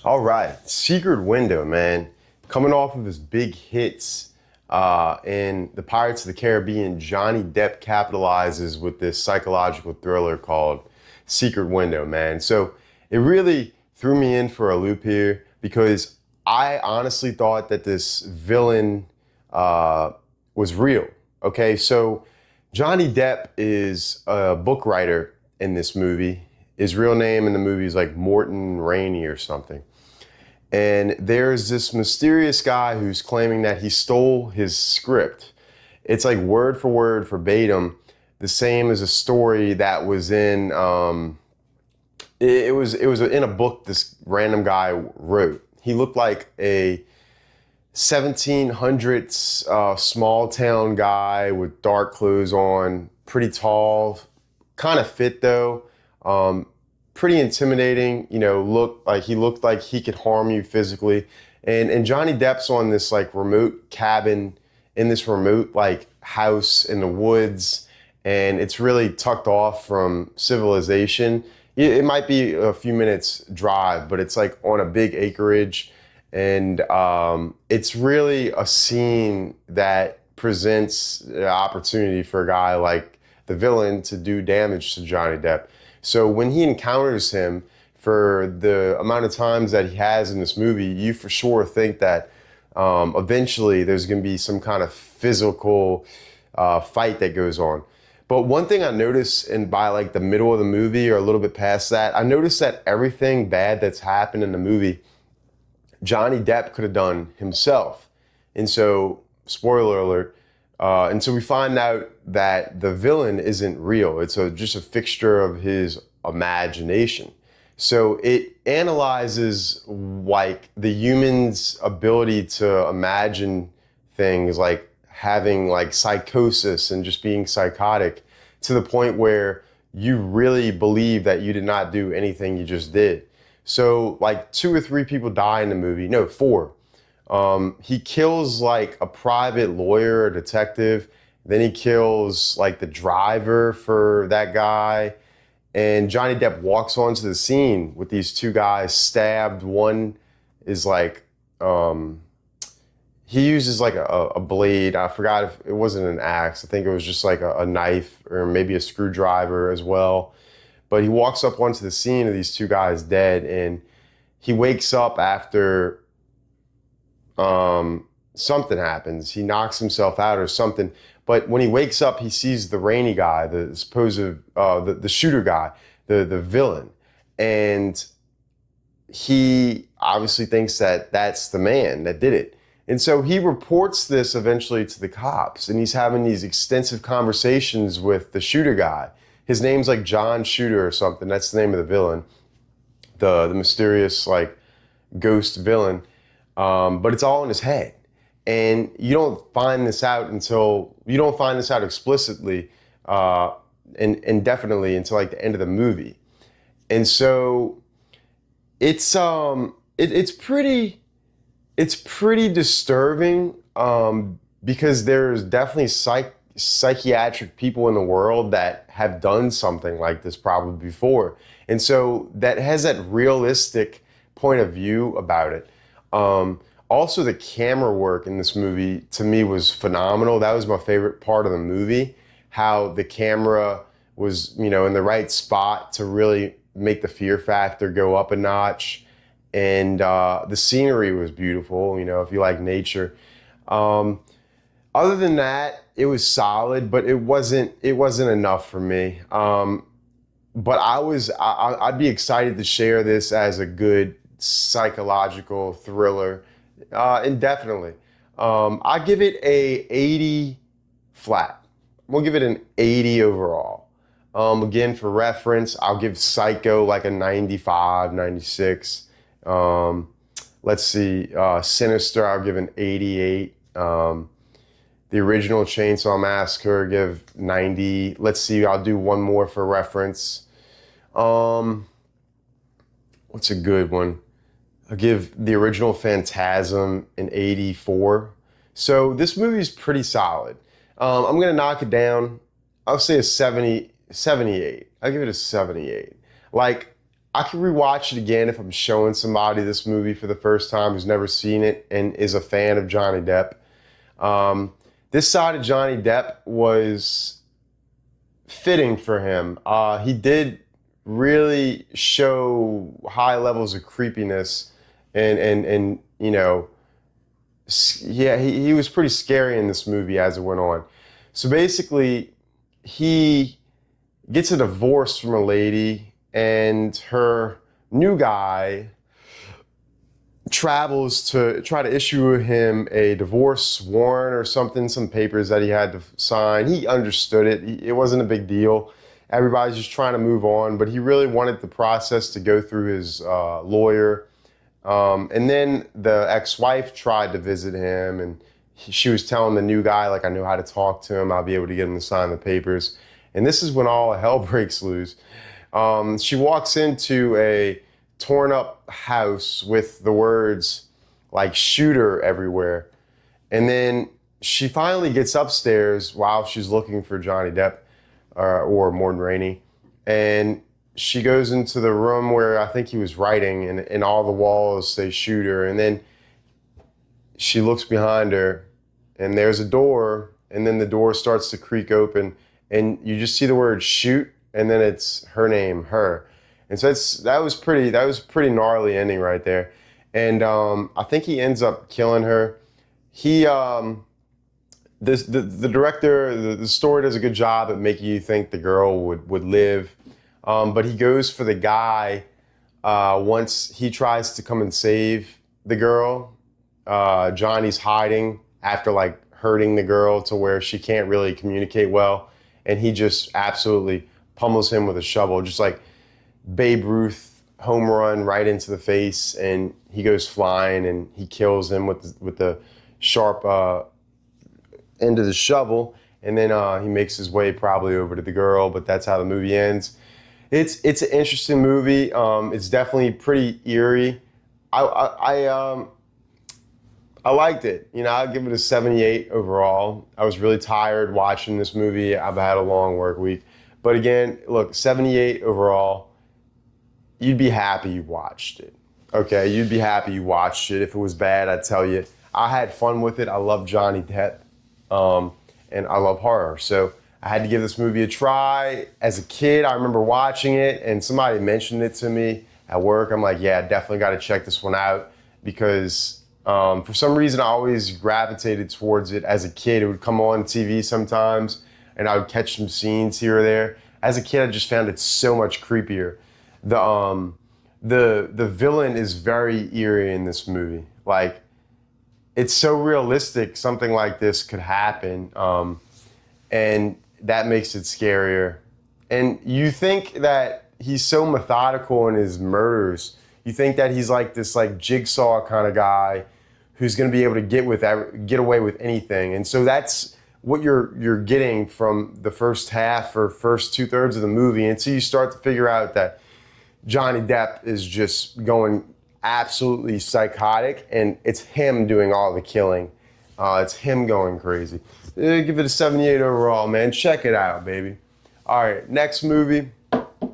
All right, Secret Window, man. Coming off of his big hits in the Pirates of the Caribbean, Johnny Depp capitalizes with this psychological thriller called Secret Window, man. So it really threw me in for a loop here because I honestly thought that this villain was real. Okay, so Johnny Depp is a book writer in this movie. His real name in the movie is like Morton Rainey or something. And there's this mysterious guy who's claiming that he stole his script. It's like word for word, verbatim, the same as a story that was in. It was in a book this random guy wrote. He looked like a 1700s small town guy with dark clothes on, pretty tall, kind of fit though. Pretty intimidating, looked like he could harm you physically. And Johnny Depp's on this like remote cabin in this remote like house in the woods, and it's really tucked off from civilization. It might be a few minutes drive, but it's like on a big acreage. And it's really a scene that presents the opportunity for a guy like the villain to do damage to Johnny Depp. So when he encounters him for the amount of times that he has in this movie, you for sure think that eventually there's going to be some kind of physical fight that goes on. But one thing I noticed, and by like the middle of the movie or a little bit past that, I noticed that everything bad that's happened in the movie, Johnny Depp could have done himself. And so, spoiler alert, and so we find out that the villain isn't real. It's just a fixture of his imagination. So it analyzes like the human's ability to imagine things, like having like psychosis and just being psychotic to the point where you really believe that you did not do anything you just did. So like 2 or 3 people die in the movie. No, 4. He kills like a private lawyer, a detective. Then he kills like the driver for that guy. And Johnny Depp walks onto the scene with these 2 guys stabbed. One is like, he uses like a blade. I forgot if it wasn't an axe. I think it was just like a knife or maybe a screwdriver as well. But he walks up onto the scene of these 2 guys dead, and he wakes up after something happens. He knocks himself out or something. But when he wakes up, he sees the Rainey guy, the supposed the shooter guy, the villain, and he obviously thinks that that's the man that did it. And so he reports this eventually to the cops, and he's having these extensive conversations with the shooter guy. His name's like John Shooter or something. That's the name of the villain, the mysterious like ghost villain. But it's all in his head, and you don't find this out explicitly and definitely until like the end of the movie. And so it's pretty disturbing because there's definitely psychiatric people in the world that have done something like this probably before. And so that has that realistic point of view about it. Also, the camera work in this movie to me was phenomenal. That was my favorite part of the movie, how the camera was, in the right spot to really make the fear factor go up a notch. And the scenery was beautiful, if you like nature. Other than that, it was solid, but it wasn't enough for me. But I'd be excited to share this as a good psychological thriller, indefinitely. I give it a 80 flat. I'm gonna give it an 80 overall. Again, for reference, I'll give Psycho like a 95, 96. Let's see, Sinister, I'll give an 88. The original Chainsaw Massacre, give 90. Let's see, I'll do one more for reference. What's a good one? I'll give the original Phantasm an 84. So this movie is pretty solid. I'm going to knock it down. I'll say a 78. I'll give it a 78. Like, I could rewatch it again if I'm showing somebody this movie for the first time who's never seen it and is a fan of Johnny Depp. This side of Johnny Depp was fitting for him. He did really show high levels of creepiness and you know, yeah, he was pretty scary in this movie as it went on. So basically, he gets a divorce from a lady, and her new guy travels to try to issue him a divorce warrant or something, some papers that he had to sign. He understood it. It wasn't a big deal. Everybody's just trying to move on, but he really wanted the process to go through his lawyer. And then the ex-wife tried to visit him, and she was telling the new guy, like, I know how to talk to him. I'll be able to get him to sign the papers. And this is when all hell breaks loose. She walks into a torn up house with the words like shooter everywhere. And then she finally gets upstairs while she's looking for Johnny Depp or Morton Rainey. And she goes into the room where I think he was writing, and all the walls say shooter. And then she looks behind her, and there's a door, and then the door starts to creak open, and you just see the word shoot, and then it's her name, her. And so that was pretty gnarly ending right there. And I think he ends up killing her. The director, the story does a good job at making you think the girl would live. But he goes for the guy once he tries to come and save the girl. Johnny's hiding after like hurting the girl to where she can't really communicate well. And he just absolutely pummels him with a shovel, just like Babe Ruth home run right into the face. And he goes flying and he kills him with the sharp end of the shovel. And then he makes his way probably over to the girl, but that's how the movie ends. It's an interesting movie. It's definitely pretty eerie. I liked it. You know, I'd give it a 78 overall. I was really tired watching this movie. I've had a long work week. But again, look, 78 overall. You'd be happy you watched it. Okay, you'd be happy you watched it. If it was bad, I'd tell you. I had fun with it. I love Johnny Depp. And I love horror. So I had to give this movie a try. As a kid, I remember watching it, and somebody mentioned it to me at work. I'm like, yeah, definitely got to check this one out, because for some reason I always gravitated towards it as a kid. It would come on TV sometimes, and I would catch some scenes here or there. As a kid, I just found it so much creepier. The villain is very eerie in this movie. Like, it's so realistic something like this could happen, and that makes it scarier. And you think that he's so methodical in his murders. You think that he's like this like jigsaw kind of guy who's going to be able to get away with anything. And so that's what you're getting from the first half or first 2/3 of the movie, until you start to figure out that Johnny Depp is just going absolutely psychotic, and it's him doing all the killing. It's him going crazy. Give it a 78 overall, man. Check it out, baby. All right, next movie.